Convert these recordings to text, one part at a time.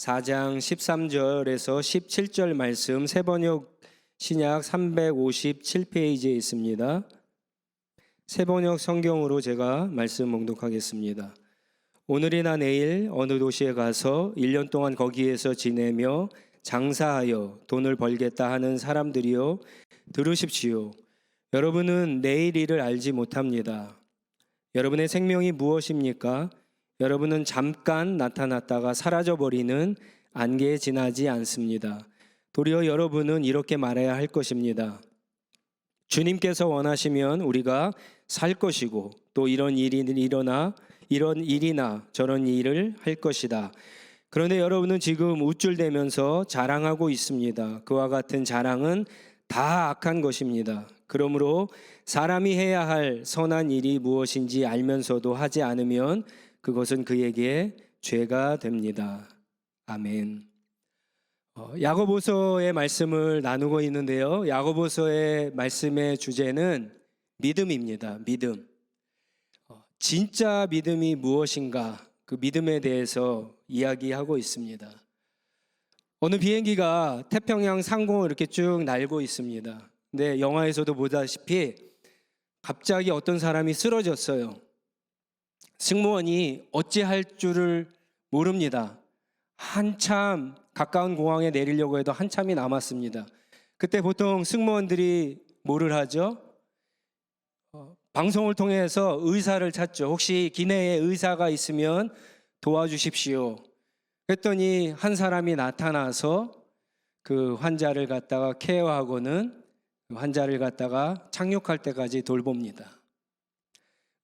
4장 13절에서 17절 말씀 새번역 신약 357페이지에 있습니다. 새번역 성경으로 제가 말씀 봉독하겠습니다. 오늘이나 내일 어느 도시에 가서 1년 동안 거기에서 지내며 장사하여 돈을 벌겠다 하는 사람들이여 들으십시오. 여러분은 내일 일을 알지 못합니다. 여러분의 생명이 무엇입니까? 여러분은 잠깐 나타났다가 사라져버리는 안개에 지나지 않습니다. 도리어 여러분은 이렇게 말해야 할 것입니다. 주님께서 원하시면 우리가 살 것이고 또 이런 일이나 저런 일을 할 것이다. 그런데 여러분은 지금 우쭐대면서 자랑하고 있습니다. 그와 같은 자랑은 다 악한 것입니다. 그러므로 사람이 해야 할 선한 일이 무엇인지 알면서도 하지 않으면 그것은 그에게 죄가 됩니다. 아멘. 야고보서의 말씀을 나누고 있는데요. 야고보서의 말씀의 주제는 믿음입니다. 믿음. 진짜 믿음이 무엇인가? 그 믿음에 대해서 이야기하고 있습니다. 어느 비행기가 태평양 상공을 이렇게 쭉 날고 있습니다. 근데 영화에서도 보다시피 갑자기 어떤 사람이 쓰러졌어요. 승무원이 어찌할 줄을 모릅니다. 한참 가까운 공항에 내리려고 해도 한참이 남았습니다. 그때 보통 승무원들이 뭐를 하죠? 방송을 통해서 의사를 찾죠. 혹시 기내에 의사가 있으면 도와주십시오. 그랬더니 한 사람이 나타나서 그 환자를 갖다가 케어하고는 환자를 갖다가 착륙할 때까지 돌봅니다.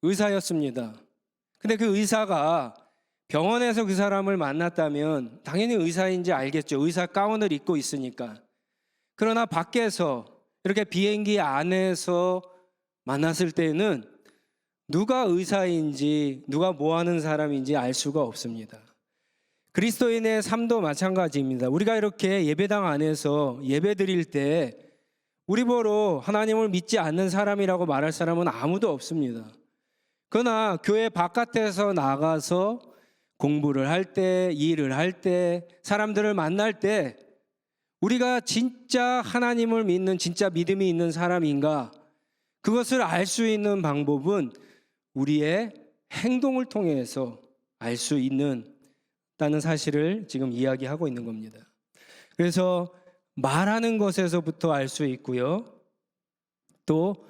의사였습니다. 근데 그 의사가 병원에서 그 사람을 만났다면 당연히 의사인지 알겠죠. 의사 가운을 입고 있으니까. 그러나 밖에서 이렇게 비행기 안에서 만났을 때는 누가 의사인지 누가 뭐 하는 사람인지 알 수가 없습니다. 그리스도인의 삶도 마찬가지입니다. 우리가 이렇게 예배당 안에서 예배 드릴 때 우리 보러 하나님을 믿지 않는 사람이라고 말할 사람은 아무도 없습니다. 그러나 교회 바깥에서 나가서 공부를 할 때, 일을 할 때, 사람들을 만날 때 우리가 진짜 하나님을 믿는 진짜 믿음이 있는 사람인가? 그것을 알 수 있는 방법은 우리의 행동을 통해서 알 수 있다는 사실을 지금 이야기하고 있는 겁니다. 그래서 말하는 것에서부터 알 수 있고요. 또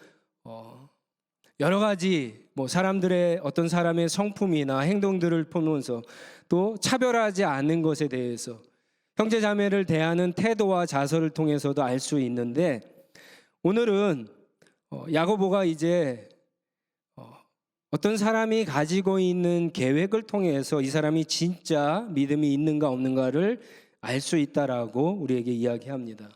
여러 가지 사람들의 어떤 사람의 성품이나 행동들을 보면서 또 차별하지 않는 것에 대해서 형제 자매를 대하는 태도와 자세를 통해서도 알 수 있는데 오늘은 야고보가 이제 어떤 사람이 가지고 있는 계획을 통해서 이 사람이 진짜 믿음이 있는가 없는가를 알 수 있다라고 우리에게 이야기합니다.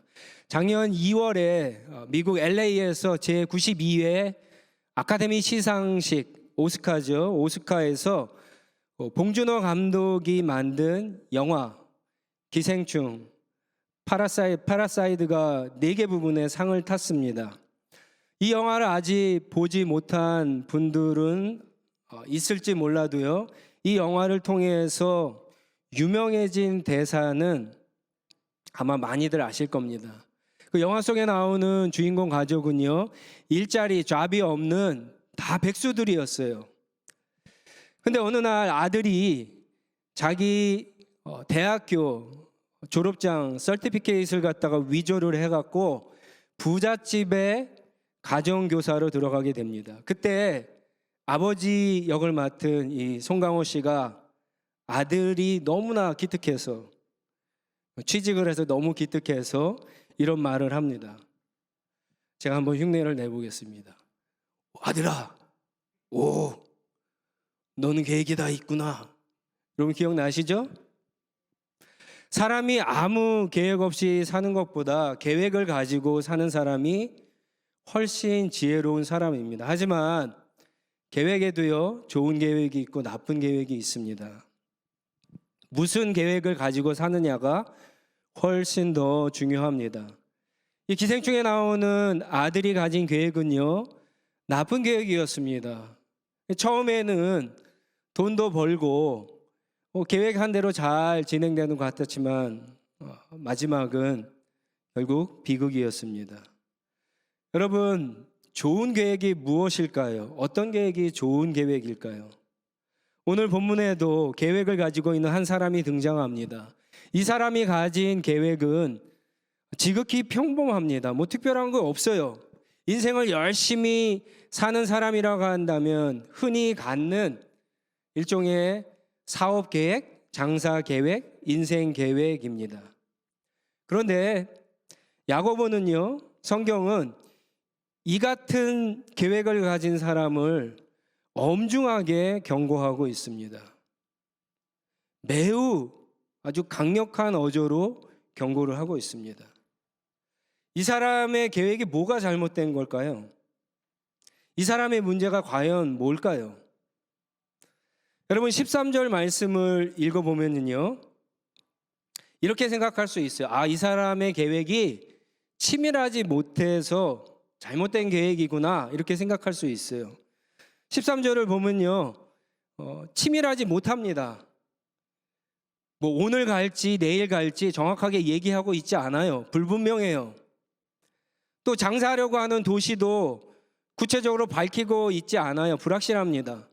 작년 2월에 미국 LA에서 제92회 아카데미 시상식 오스카죠. 오스카에서 봉준호 감독이 만든 영화 기생충 파라사이드가 4개 부분의 상을 탔습니다. 이 영화를 아직 보지 못한 분들은 있을지 몰라도요. 이 영화를 통해서 유명해진 대사는 아마 많이들 아실 겁니다. 그 영화 속에 나오는 주인공 가족은요, 일자리, 잡이 없는 다 백수들이었어요. 근데 어느 날 아들이 자기 대학교 졸업장 서티피케이트를 갖다가 위조를 해갖고 부잣집에 가정교사로 들어가게 됩니다. 그때 아버지 역을 맡은 이 송강호 씨가 아들이 너무나 기특해서 취직을 해서 너무 기특해서 이런 말을 합니다. 제가 한번 흉내를 내보겠습니다. 아들아, 너는 계획이 다 있구나. 여러분 기억나시죠? 사람이 아무 계획 없이 사는 것보다 계획을 가지고 사는 사람이 훨씬 지혜로운 사람입니다. 하지만 계획에도요, 좋은 계획이 있고 나쁜 계획이 있습니다. 무슨 계획을 가지고 사느냐가 훨씬 더 중요합니다. 이 기생충에 나오는 아들이 가진 계획은요, 나쁜 계획이었습니다. 처음에는 돈도 벌고 계획한 대로 잘 진행되는 것 같았지만 마지막은 결국 비극이었습니다. 여러분, 좋은 계획이 무엇일까요? 어떤 계획이 좋은 계획일까요? 오늘 본문에도 계획을 가지고 있는 한 사람이 등장합니다. 이 사람이 가진 계획은 지극히 평범합니다. 뭐 특별한 거 없어요. 인생을 열심히 사는 사람이라고 한다면 흔히 갖는 일종의 사업 계획, 장사 계획, 인생 계획입니다. 그런데 야고보는요, 성경은 이 같은 계획을 가진 사람을 엄중하게 경고하고 있습니다. 매우 아주 강력한 어조로 경고를 하고 있습니다. 이 사람의 계획이 뭐가 잘못된 걸까요? 이 사람의 문제가 과연 뭘까요? 여러분, 13절 말씀을 읽어보면요, 이렇게 생각할 수 있어요. 이 사람의 계획이 치밀하지 못해서 잘못된 계획이구나, 이렇게 생각할 수 있어요. 13절을 보면요, 치밀하지 못합니다. 뭐 오늘 갈지 내일 갈지 정확하게 얘기하고 있지 않아요. 불분명해요. 또 장사하려고 하는 도시도 구체적으로 밝히고 있지 않아요. 불확실합니다.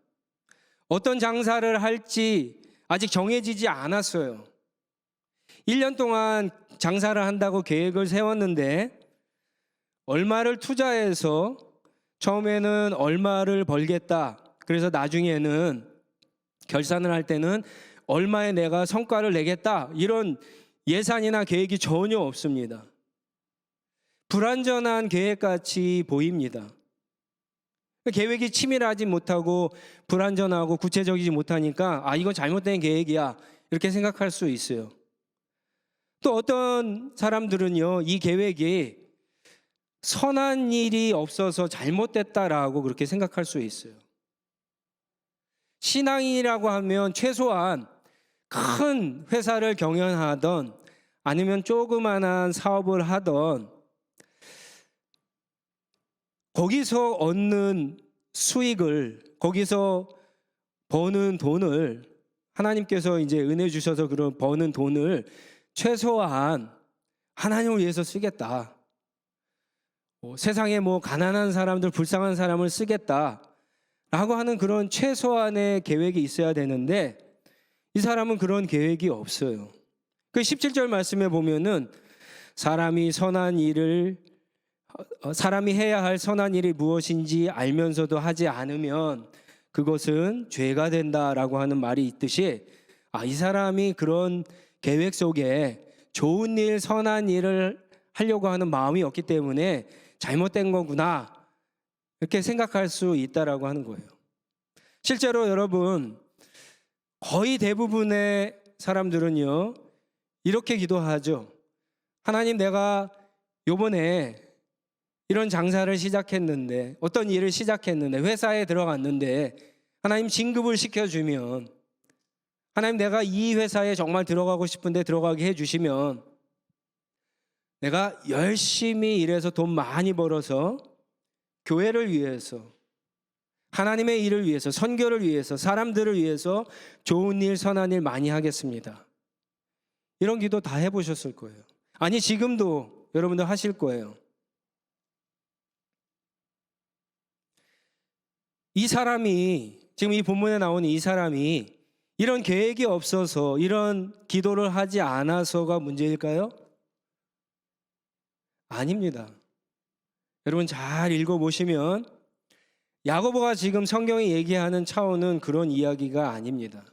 어떤 장사를 할지 아직 정해지지 않았어요. 1년 동안 장사를 한다고 계획을 세웠는데 얼마를 투자해서 처음에는 얼마를 벌겠다. 그래서 나중에는 결산을 할 때는 얼마에 내가 성과를 내겠다. 이런 예산이나 계획이 전혀 없습니다. 불완전한 계획같이 보입니다. 계획이 치밀하지 못하고 불완전하고 구체적이지 못하니까 이건 잘못된 계획이야, 이렇게 생각할 수 있어요. 또 어떤 사람들은요, 이 계획이 선한 일이 없어서 잘못됐다라고 그렇게 생각할 수 있어요. 신앙이라고 하면 최소한 큰 회사를 경영하던 아니면 조그만한 사업을 하던 거기서 얻는 수익을, 거기서 버는 돈을, 하나님께서 이제 은혜 주셔서 그런 버는 돈을 최소한 하나님을 위해서 쓰겠다. 세상에 뭐 가난한 사람들, 불쌍한 사람을 쓰겠다 라고 하는 그런 최소한의 계획이 있어야 되는데 이 사람은 그런 계획이 없어요. 그 17절 말씀에 보면은 사람이 해야 할 선한 일이 무엇인지 알면서도 하지 않으면 그것은 죄가 된다라고 하는 말이 있듯이 이 사람이 그런 계획 속에 좋은 일, 선한 일을 하려고 하는 마음이 없기 때문에 잘못된 거구나, 이렇게 생각할 수 있다라고 하는 거예요. 실제로 여러분, 거의 대부분의 사람들은요, 이렇게 기도하죠. 하나님, 내가 요번에 이런 장사를 시작했는데, 어떤 일을 시작했는데, 회사에 들어갔는데 하나님 진급을 시켜주면, 하나님 내가 이 회사에 정말 들어가고 싶은데 들어가게 해주시면 내가 열심히 일해서 돈 많이 벌어서 교회를 위해서, 하나님의 일을 위해서, 선교를 위해서, 사람들을 위해서 좋은 일, 선한 일 많이 하겠습니다. 이런 기도 다 해보셨을 거예요. 아니, 지금도 여러분들 하실 거예요. 이 사람이, 지금 이 본문에 나오는 이 사람이 이런 계획이 없어서, 이런 기도를 하지 않아서가 문제일까요? 아닙니다. 여러분 잘 읽어보시면 야고보가 지금 성경이 얘기하는 차원은 그런 이야기가 아닙니다.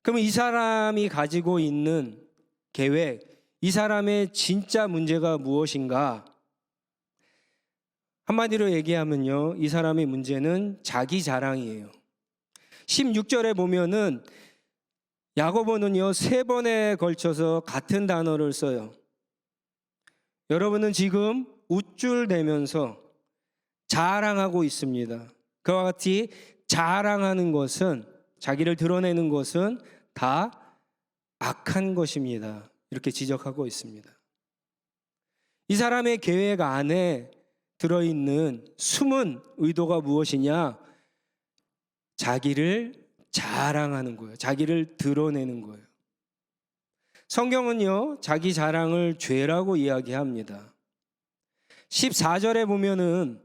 그러면 이 사람이 가지고 있는 계획, 이 사람의 진짜 문제가 무엇인가? 한마디로 얘기하면요, 이 사람의 문제는 자기 자랑이에요. 16절에 보면은 야고보는요 3번에 걸쳐서 같은 단어를 써요. 여러분은 지금 우쭐대면서 자랑하고 있습니다. 그와 같이 자랑하는 것은, 자기를 드러내는 것은 다 악한 것입니다. 이렇게 지적하고 있습니다. 이 사람의 계획 안에 들어있는 숨은 의도가 무엇이냐? 자기를 자랑하는 거예요. 자기를 드러내는 거예요. 성경은요, 자기 자랑을 죄라고 이야기합니다. 14절에 보면은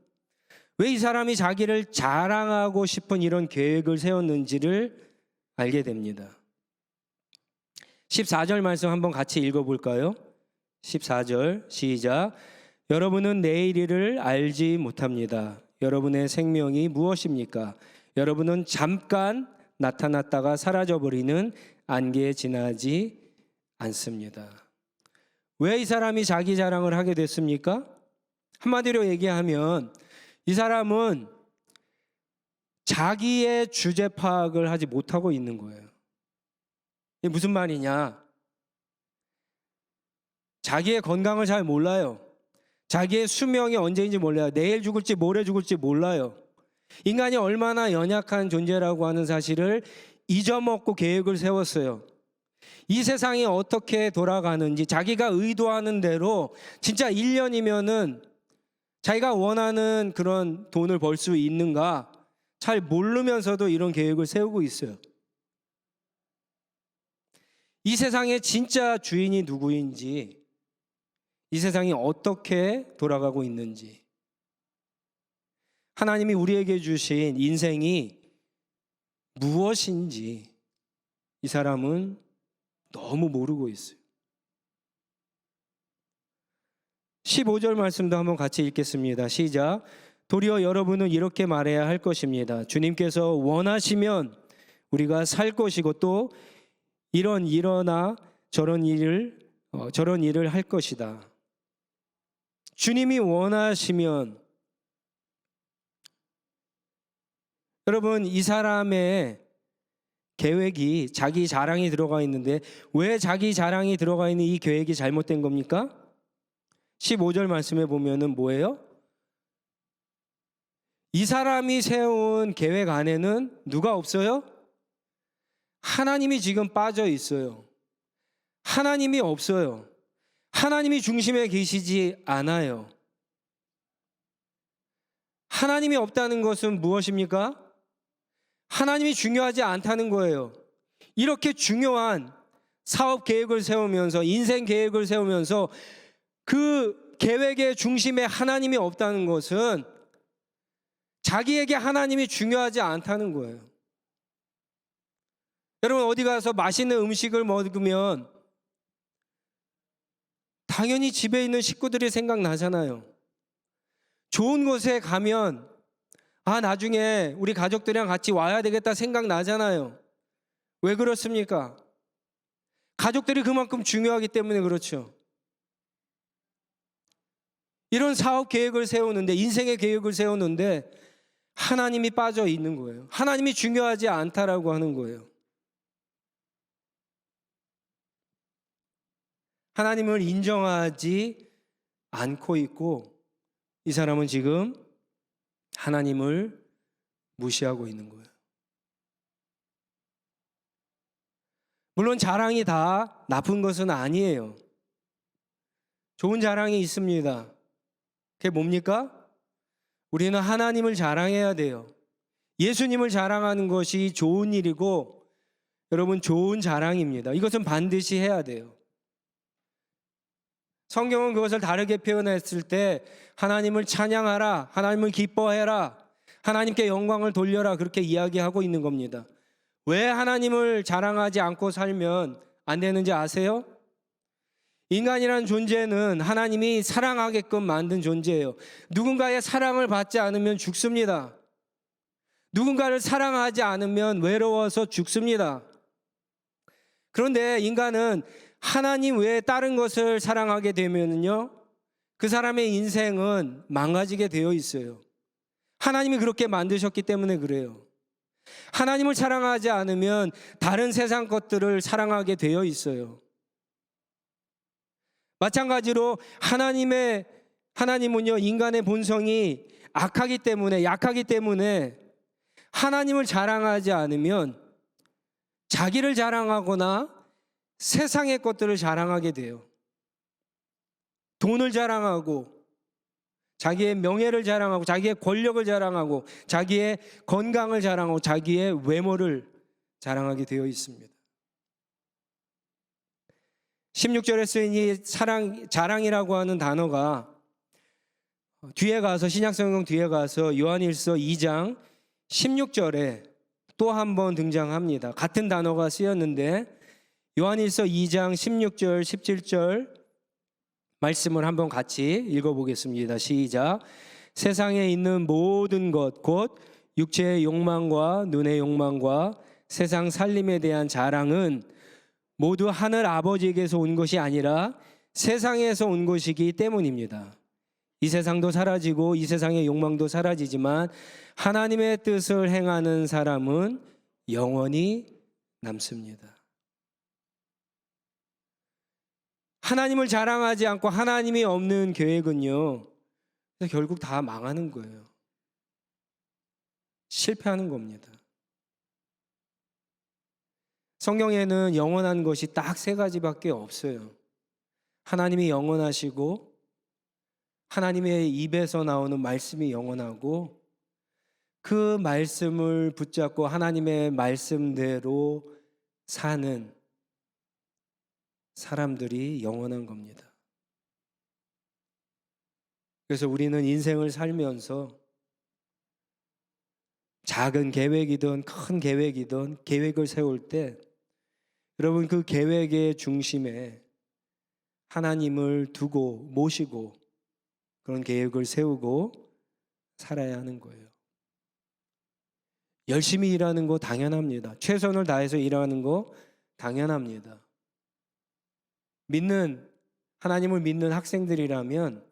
왜 이 사람이 자기를 자랑하고 싶은 이런 계획을 세웠는지를 알게 됩니다. 14절 말씀 한번 같이 읽어볼까요? 14절 시작. 여러분은 내일 일을 알지 못합니다. 여러분의 생명이 무엇입니까? 여러분은 잠깐 나타났다가 사라져버리는 안개에 지나지 않습니다. 왜 이 사람이 자기 자랑을 하게 됐습니까? 한마디로 얘기하면 이 사람은 자기의 주제 파악을 하지 못하고 있는 거예요. 이게 무슨 말이냐? 자기의 건강을 잘 몰라요. 자기의 수명이 언제인지 몰라요. 내일 죽을지 모레 죽을지 몰라요. 인간이 얼마나 연약한 존재라고 하는 사실을 잊어먹고 계획을 세웠어요. 이 세상이 어떻게 돌아가는지 자기가 의도하는 대로 진짜 1년이면은 자기가 원하는 그런 돈을 벌 수 있는가 잘 모르면서도 이런 계획을 세우고 있어요. 이 세상의 진짜 주인이 누구인지, 이 세상이 어떻게 돌아가고 있는지, 하나님이 우리에게 주신 인생이 무엇인지 이 사람은 너무 모르고 있어요. 15절 말씀도 한번 같이 읽겠습니다. 시작. 도리어 여러분은 이렇게 말해야 할 것입니다. 주님께서 원하시면 우리가 살 것이고 또 일어나 저런 일을 할 것이다. 주님이 원하시면, 여러분 이 사람의 계획이 자기 자랑이 들어가 있는데 왜 자기 자랑이 들어가 있는 이 계획이 잘못된 겁니까? 15절 말씀에 보면은 뭐예요? 이 사람이 세운 계획 안에는 누가 없어요? 하나님이 지금 빠져 있어요. 하나님이 없어요. 하나님이 중심에 계시지 않아요. 하나님이 없다는 것은 무엇입니까? 하나님이 중요하지 않다는 거예요. 이렇게 중요한 사업 계획을 세우면서, 인생 계획을 세우면서 그 계획의 중심에 하나님이 없다는 것은 자기에게 하나님이 중요하지 않다는 거예요. 여러분 어디 가서 맛있는 음식을 먹으면 당연히 집에 있는 식구들이 생각나잖아요. 좋은 곳에 가면 나중에 우리 가족들이랑 같이 와야 되겠다 생각나잖아요. 왜 그렇습니까? 가족들이 그만큼 중요하기 때문에 그렇죠. 이런 사업 계획을 세우는데, 인생의 계획을 세우는데 하나님이 빠져 있는 거예요. 하나님이 중요하지 않다라고 하는 거예요. 하나님을 인정하지 않고 있고 이 사람은 지금 하나님을 무시하고 있는 거예요. 물론 자랑이 다 나쁜 것은 아니에요. 좋은 자랑이 있습니다. 그게 뭡니까? 우리는 하나님을 자랑해야 돼요. 예수님을 자랑하는 것이 좋은 일이고 여러분 좋은 자랑입니다. 이것은 반드시 해야 돼요. 성경은 그것을 다르게 표현했을 때 하나님을 찬양하라, 하나님을 기뻐해라, 하나님께 영광을 돌려라 그렇게 이야기하고 있는 겁니다. 왜 하나님을 자랑하지 않고 살면 안 되는지 아세요? 인간이라는 존재는 하나님이 사랑하게끔 만든 존재예요. 누군가의 사랑을 받지 않으면 죽습니다. 누군가를 사랑하지 않으면 외로워서 죽습니다. 그런데 인간은 하나님 외에 다른 것을 사랑하게 되면요, 그 사람의 인생은 망가지게 되어 있어요. 하나님이 그렇게 만드셨기 때문에 그래요. 하나님을 사랑하지 않으면 다른 세상 것들을 사랑하게 되어 있어요. 마찬가지로 하나님은요, 인간의 본성이 약하기 때문에 하나님을 자랑하지 않으면 자기를 자랑하거나 세상의 것들을 자랑하게 돼요. 돈을 자랑하고 자기의 명예를 자랑하고 자기의 권력을 자랑하고 자기의 건강을 자랑하고 자기의 외모를 자랑하게 되어 있습니다. 16절에 쓰인 이 자랑이라고 하는 단어가 뒤에 가서 신약성경 뒤에 가서 요한일서 2장 16절에 또 한 번 등장합니다. 같은 단어가 쓰였는데 요한일서 2장 16절 17절 말씀을 한번 같이 읽어보겠습니다. 시작. 세상에 있는 모든 것 곧 육체의 욕망과 눈의 욕망과 세상 살림에 대한 자랑은 모두 하늘 아버지에게서 온 것이 아니라 세상에서 온 것이기 때문입니다. 이 세상도 사라지고 이 세상의 욕망도 사라지지만 하나님의 뜻을 행하는 사람은 영원히 남습니다. 하나님을 자랑하지 않고 하나님이 없는 계획은요, 결국 다 망하는 거예요. 실패하는 겁니다. 성경에는 영원한 것이 딱 3가지밖에 없어요. 하나님이 영원하시고 하나님의 입에서 나오는 말씀이 영원하고 그 말씀을 붙잡고 하나님의 말씀대로 사는 사람들이 영원한 겁니다. 그래서 우리는 인생을 살면서 작은 계획이든 큰 계획이든 계획을 세울 때 여러분 그 계획의 중심에 하나님을 두고 모시고 그런 계획을 세우고 살아야 하는 거예요. 열심히 일하는 거 당연합니다. 최선을 다해서 일하는 거 당연합니다. 하나님을 믿는 학생들이라면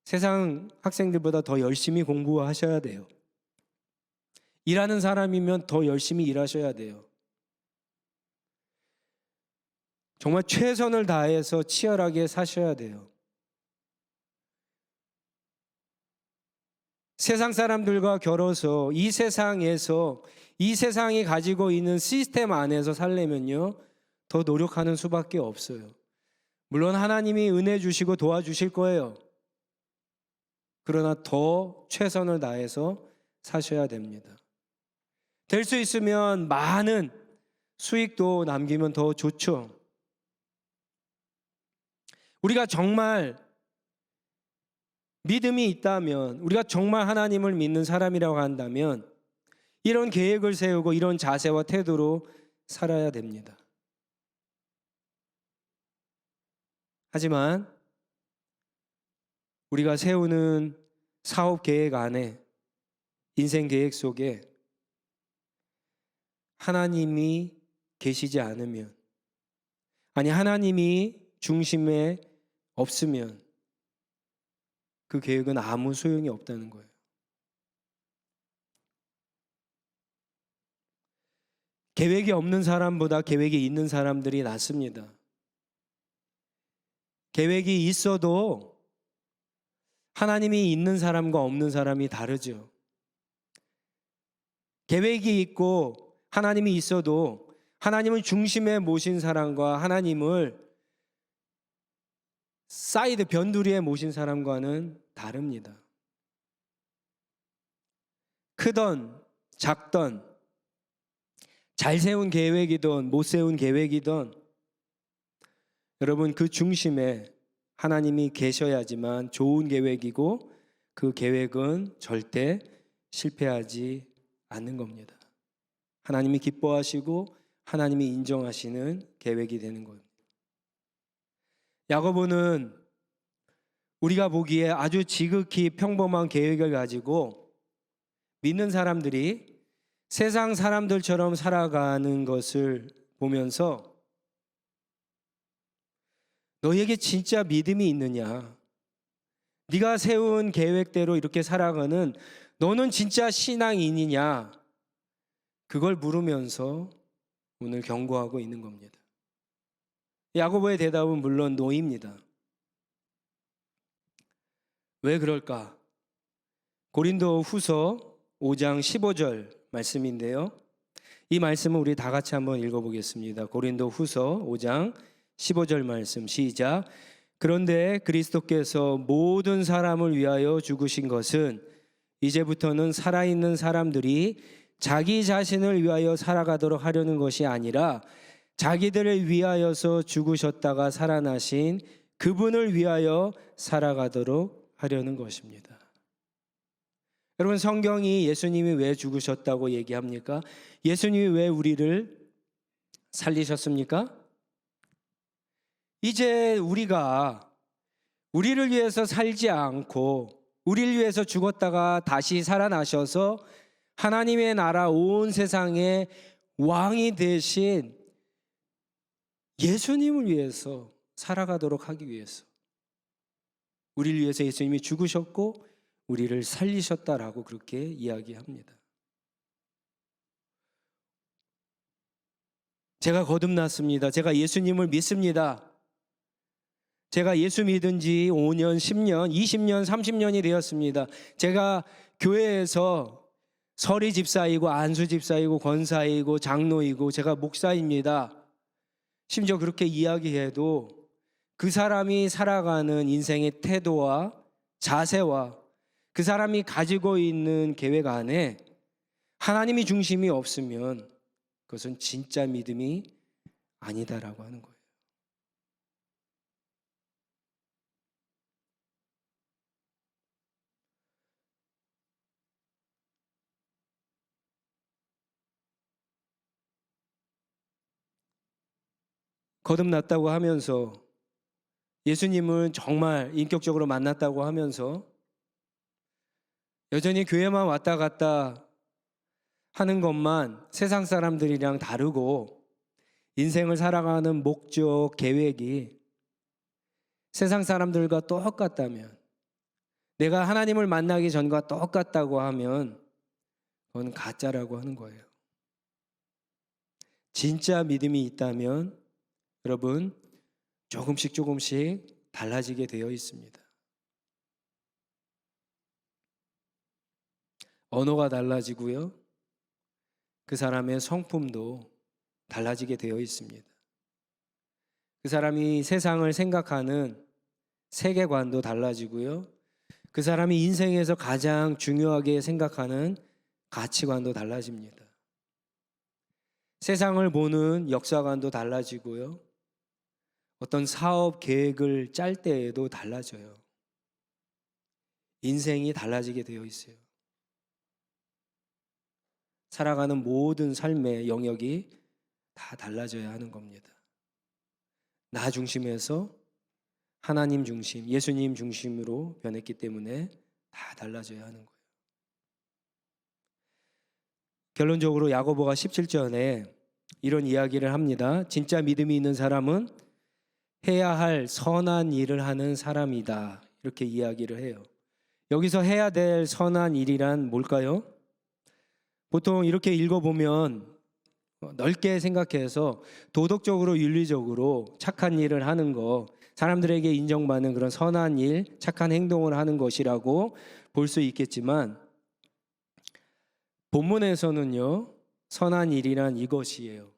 세상 학생들보다 더 열심히 공부하셔야 돼요. 일하는 사람이면 더 열심히 일하셔야 돼요. 정말 최선을 다해서 치열하게 사셔야 돼요. 세상 사람들과 겨뤄서 이 세상에서 이 세상이 가지고 있는 시스템 안에서 살려면요 더 노력하는 수밖에 없어요. 물론 하나님이 은혜 주시고 도와주실 거예요. 그러나 더 최선을 다해서 사셔야 됩니다. 될 수 있으면 많은 수익도 남기면 더 좋죠. 우리가 정말 믿음이 있다면, 우리가 정말 하나님을 믿는 사람이라고 한다면 이런 계획을 세우고 이런 자세와 태도로 살아야 됩니다. 하지만 우리가 세우는 사업 계획 안에, 인생 계획 속에 하나님이 계시지 않으면, 아니 하나님이 중심에 없으면 그 계획은 아무 소용이 없다는 거예요. 계획이 없는 사람보다 계획이 있는 사람들이 낫습니다. 계획이 있어도 하나님이 있는 사람과 없는 사람이 다르죠. 계획이 있고 하나님이 있어도 하나님을 중심에 모신 사람과 하나님을 사이드 변두리에 모신 사람과는 다릅니다. 크던 작던 잘 세운 계획이든 못 세운 계획이든 여러분 그 중심에 하나님이 계셔야지만 좋은 계획이고 그 계획은 절대 실패하지 않는 겁니다. 하나님이 기뻐하시고 하나님이 인정하시는 계획이 되는 거예요. 야고보는 우리가 보기에 아주 지극히 평범한 계획을 가지고 믿는 사람들이 세상 사람들처럼 살아가는 것을 보면서 너에게 진짜 믿음이 있느냐? 네가 세운 계획대로 이렇게 살아가는 너는 진짜 신앙인이냐? 그걸 물으면서 오늘 경고하고 있는 겁니다. 야고보의 대답은 물론 노입니다. 왜 그럴까? 고린도 후서 5장 15절 말씀인데요. 이 말씀을 우리 다 같이 한번 읽어보겠습니다. 고린도 후서 5장 15절 말씀 시작. 그런데 그리스도께서 모든 사람을 위하여 죽으신 것은 이제부터는 살아있는 사람들이 자기 자신을 위하여 살아가도록 하려는 것이 아니라 자기들을 위하여서 죽으셨다가 살아나신 그분을 위하여 살아가도록 하려는 것입니다. 여러분, 성경이 예수님이 왜 죽으셨다고 얘기합니까? 예수님이 왜 우리를 살리셨습니까? 이제 우리가 우리를 위해서 살지 않고 우리를 위해서 죽었다가 다시 살아나셔서 하나님의 나라 온 세상의 왕이 되신 예수님을 위해서 살아가도록 하기 위해서 우리를 위해서 예수님이 죽으셨고 우리를 살리셨다라고 그렇게 이야기합니다. 제가 거듭났습니다. 제가 예수님을 믿습니다. 제가 예수 믿은 지 5년, 10년, 20년, 30년이 되었습니다. 제가 교회에서 서리 집사이고 안수 집사이고 권사이고 장로이고 제가 목사입니다. 심지어 그렇게 이야기해도 그 사람이 살아가는 인생의 태도와 자세와 그 사람이 가지고 있는 계획 안에 하나님이 중심이 없으면 그것은 진짜 믿음이 아니다라고 하는 거예요. 거듭났다고 하면서 예수님을 정말 인격적으로 만났다고 하면서 여전히 교회만 왔다 갔다 하는 것만 세상 사람들이랑 다르고 인생을 살아가는 목적, 계획이 세상 사람들과 똑같다면, 내가 하나님을 만나기 전과 똑같다고 하면 그건 가짜라고 하는 거예요. 진짜 믿음이 있다면 여러분 조금씩 달라지게 되어 있습니다. 언어가 달라지고요. 그 사람의 성품도 달라지게 되어 있습니다. 그 사람이 세상을 생각하는 세계관도 달라지고요. 그 사람이 인생에서 가장 중요하게 생각하는 가치관도 달라집니다. 세상을 보는 역사관도 달라지고요. 어떤 사업 계획을 짤 때에도 달라져요. 인생이 달라지게 되어 있어요. 살아가는 모든 삶의 영역이 다 달라져야 하는 겁니다. 나 중심에서 하나님 중심, 예수님 중심으로 변했기 때문에 다 달라져야 하는 거예요. 결론적으로 야고보가 17절에 이런 이야기를 합니다. 진짜 믿음이 있는 사람은 해야 할 선한 일을 하는 사람이다. 이렇게 이야기를 해요. 여기서 해야 될 선한 일이란 뭘까요? 보통 이렇게 읽어보면 넓게 생각해서 도덕적으로 윤리적으로 착한 일을 하는 거, 사람들에게 인정받는 그런 선한 일, 착한 행동을 하는 것이라고 볼 수 있겠지만 본문에서는요, 선한 일이란 이것이에요.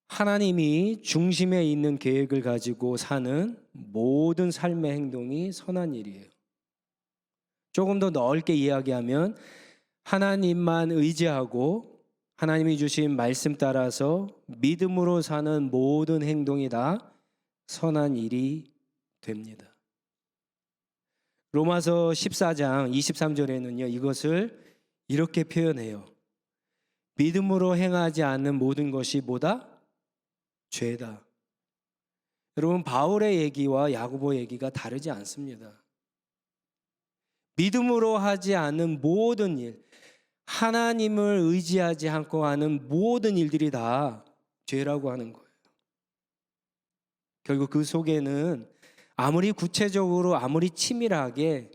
하나님이 중심에 있는 계획을 가지고 사는 모든 삶의 행동이 선한 일이에요. 조금 더 넓게 이야기하면 하나님만 의지하고 하나님이 주신 말씀 따라서 믿음으로 사는 모든 행동이 다 선한 일이 됩니다. 로마서 14장 23절에는요, 이것을 이렇게 표현해요. 믿음으로 행하지 않는 모든 것이 뭐다? 죄다. 여러분, 바울의 얘기와 야고보 얘기가 다르지 않습니다. 믿음으로 하지 않는 모든 일, 하나님을 의지하지 않고 하는 모든 일들이 다 죄라고 하는 거예요. 결국 그 속에는 아무리 구체적으로, 아무리 치밀하게,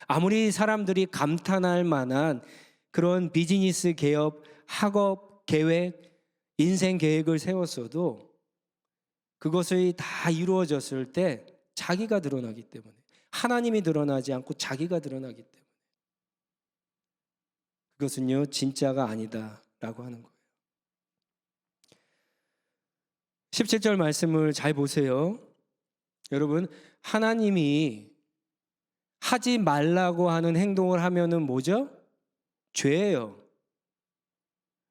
아무리 사람들이 감탄할 만한 그런 비즈니스 개업, 학업 계획, 인생 계획을 세웠어도 그것이 다 이루어졌을 때 자기가 드러나기 때문에, 하나님이 드러나지 않고 자기가 드러나기 때문에 그것은요 진짜가 아니다라고 하는 거예요. 17절 말씀을 잘 보세요. 여러분, 하나님이 하지 말라고 하는 행동을 하면은 뭐죠? 죄예요.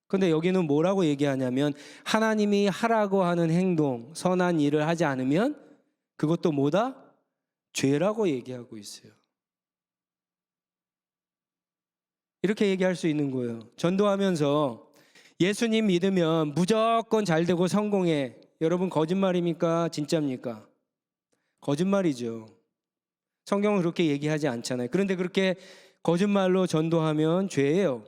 근데 여기는 뭐라고 얘기하냐면 하나님이 하라고 하는 행동, 선한 일을 하지 않으면 그것도 뭐다? 죄라고 얘기하고 있어요. 이렇게 얘기할 수 있는 거예요. 전도하면서 예수님 믿으면 무조건 잘 되고 성공해. 여러분 거짓말입니까? 진짜입니까? 거짓말이죠. 성경은 그렇게 얘기하지 않잖아요. 그런데 그렇게 거짓말로 전도하면 죄예요.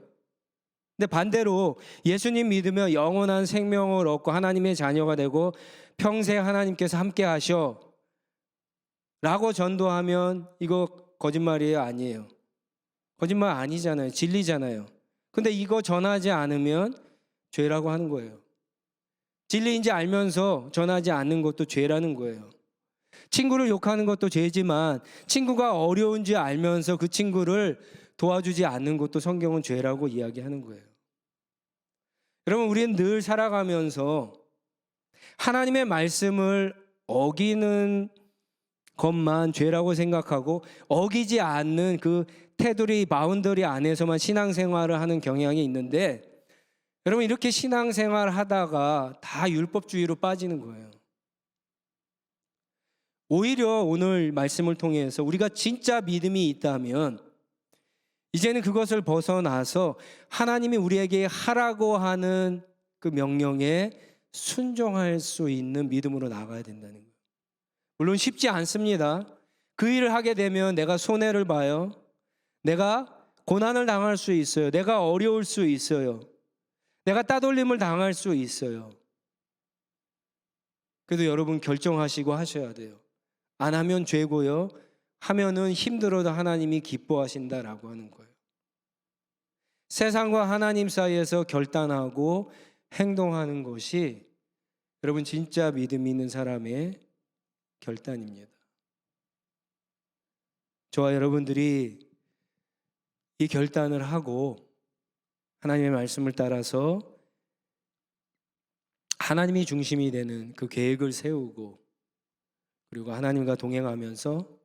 근데 반대로 예수님 믿으면 영원한 생명을 얻고 하나님의 자녀가 되고 평생 하나님께서 함께 하셔 라고 전도하면 이거 거짓말이에요? 아니에요? 거짓말 아니잖아요. 진리잖아요. 근데 이거 전하지 않으면 죄라고 하는 거예요. 진리인지 알면서 전하지 않는 것도 죄라는 거예요. 친구를 욕하는 것도 죄지만 친구가 어려운지 알면서 그 친구를 도와주지 않는 것도 성경은 죄라고 이야기하는 거예요. 여러분, 우리는 늘 살아가면서 하나님의 말씀을 어기는 것만 죄라고 생각하고 어기지 않는 그 테두리, 바운더리 안에서만 신앙생활을 하는 경향이 있는데, 여러분 이렇게 신앙생활 하다가 다 율법주의로 빠지는 거예요. 오히려 오늘 말씀을 통해서 우리가 진짜 믿음이 있다면 이제는 그것을 벗어나서 하나님이 우리에게 하라고 하는 그 명령에 순종할 수 있는 믿음으로 나가야 된다는 거예요. 물론 쉽지 않습니다. 그 일을 하게 되면 내가 손해를 봐요. 내가 고난을 당할 수 있어요. 내가 어려울 수 있어요. 내가 따돌림을 당할 수 있어요. 그래도 여러분 결정하시고 하셔야 돼요. 안 하면 죄고요. 하면은 힘들어도 하나님이 기뻐하신다라고 하는 거예요. 세상과 하나님 사이에서 결단하고 행동하는 것이 여러분 진짜 믿음 있는 사람의 결단입니다. 저와 여러분들이 이 결단을 하고 하나님의 말씀을 따라서 하나님이 중심이 되는 그 계획을 세우고 그리고 하나님과 동행하면서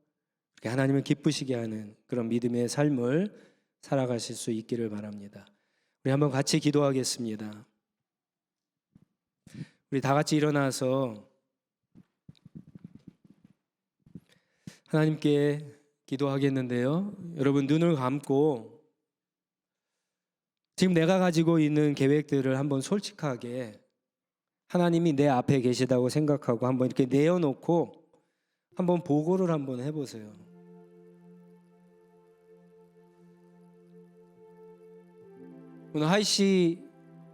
하나님을 기쁘시게 하는 그런 믿음의 삶을 살아가실 수 있기를 바랍니다. 우리 한번 같이 기도하겠습니다. 우리 다 같이 일어나서 하나님께 기도하겠는데요. 여러분 눈을 감고 지금 내가 가지고 있는 계획들을 한번 솔직하게 하나님이 내 앞에 계시다고 생각하고 한번 이렇게 내어놓고 한번 보고를 한번 해보세요. 오늘 하이시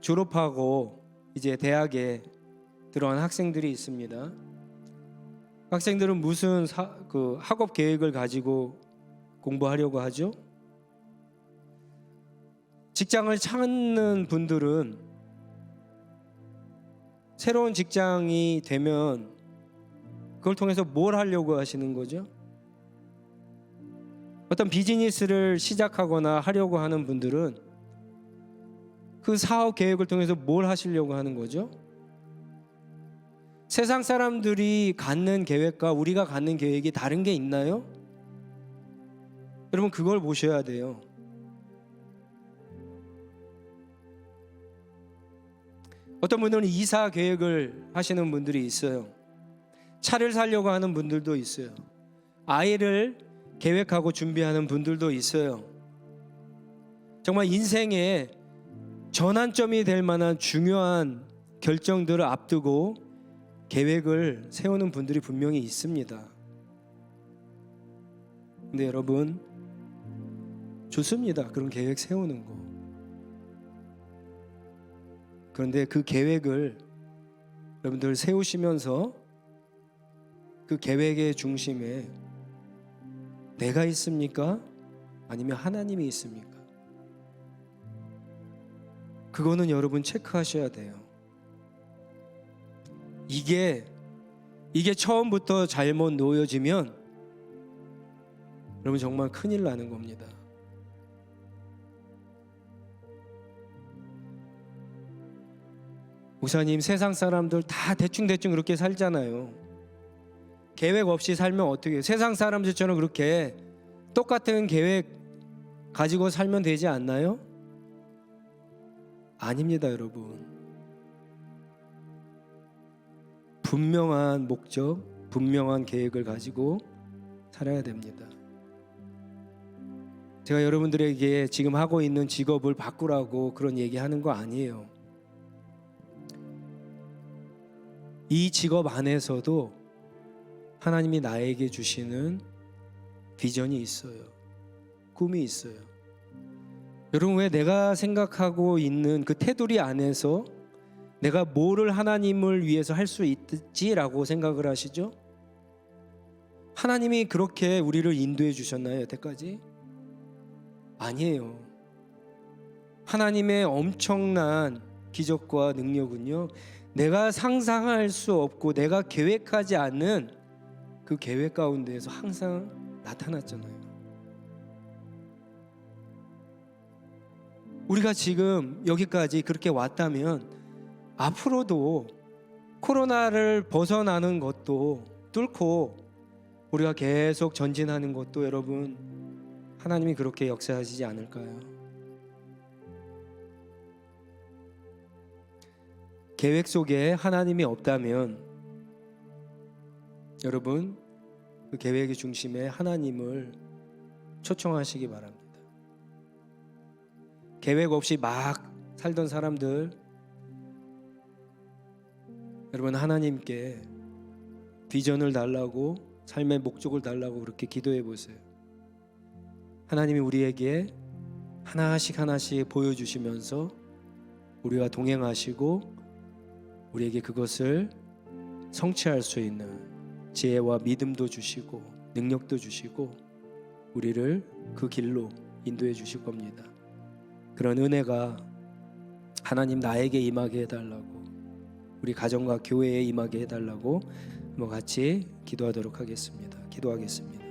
졸업하고 이제 대학에 들어간 학생들이 있습니다. 학생들은 무슨 학업 계획을 가지고 공부하려고 하죠? 직장을 찾는 분들은 새로운 직장이 되면 그걸 통해서 뭘 하려고 하시는 거죠? 어떤 비즈니스를 시작하거나 하려고 하는 분들은 그 사업 계획을 통해서 뭘 하시려고 하는 거죠? 세상 사람들이 갖는 계획과 우리가 갖는 계획이 다른 게 있나요? 여러분 그걸 보셔야 돼요. 어떤 분들은 이사 계획을 하시는 분들이 있어요. 차를 사려고 하는 분들도 있어요. 아이를 계획하고 준비하는 분들도 있어요. 정말 인생의 전환점이 될 만한 중요한 결정들을 앞두고 계획을 세우는 분들이 분명히 있습니다. 근데 여러분 좋습니다. 그런 계획 세우는 거. 그런데 그 계획을 여러분들 세우시면서 그 계획의 중심에 내가 있습니까? 아니면 하나님이 있습니까? 그거는 여러분 체크하셔야 돼요. 이게 처음부터 잘못 놓여지면 여러분 정말 큰일 나는 겁니다. 목사님, 세상 사람들 다 대충대충 그렇게 살잖아요. 계획 없이 살면 어떻게 해요? 세상 사람들처럼 그렇게 똑같은 계획 가지고 살면 되지 않나요? 아닙니다, 여러분. 분명한 목적, 분명한 계획을 가지고 살아야 됩니다. 제가 여러분들에게 지금 하고 있는 직업을 바꾸라고 그런 얘기하는 거 아니에요. 이 직업 안에서도 하나님이 나에게 주시는 비전이 있어요. 꿈이 있어요. 여러분, 왜 내가 생각하고 있는 그 테두리 안에서 내가 뭐를 하나님을 위해서 할 수 있지라고 생각을 하시죠? 하나님이 그렇게 우리를 인도해 주셨나요, 여태까지? 아니에요. 하나님의 엄청난 기적과 능력은요, 내가 상상할 수 없고 내가 계획하지 않는 그 계획 가운데에서 항상 나타났잖아요. 우리가 지금 여기까지 그렇게 왔다면 앞으로도 코로나를 벗어나는 것도 뚫고 우리가 계속 전진하는 것도 여러분, 하나님이 그렇게 역사하시지 않을까요? 계획 속에 하나님이 없다면 여러분, 그 계획의 중심에 하나님을 초청하시기 바랍니다. 계획 없이 막 살던 사람들, 여러분, 하나님께 비전을 달라고, 삶의 목적을 달라고 그렇게 기도해 보세요. 하나님이 우리에게 하나씩 하나씩 보여주시면서 우리와 동행하시고 우리에게 그것을 성취할 수 있는 지혜와 믿음도 주시고 능력도 주시고 우리를 그 길로 인도해 주실 겁니다. 그런 은혜가 하나님 나에게 임하게 해달라고, 우리 가정과 교회에 임하게 해달라고 한번 같이 기도하도록 하겠습니다. 기도하겠습니다.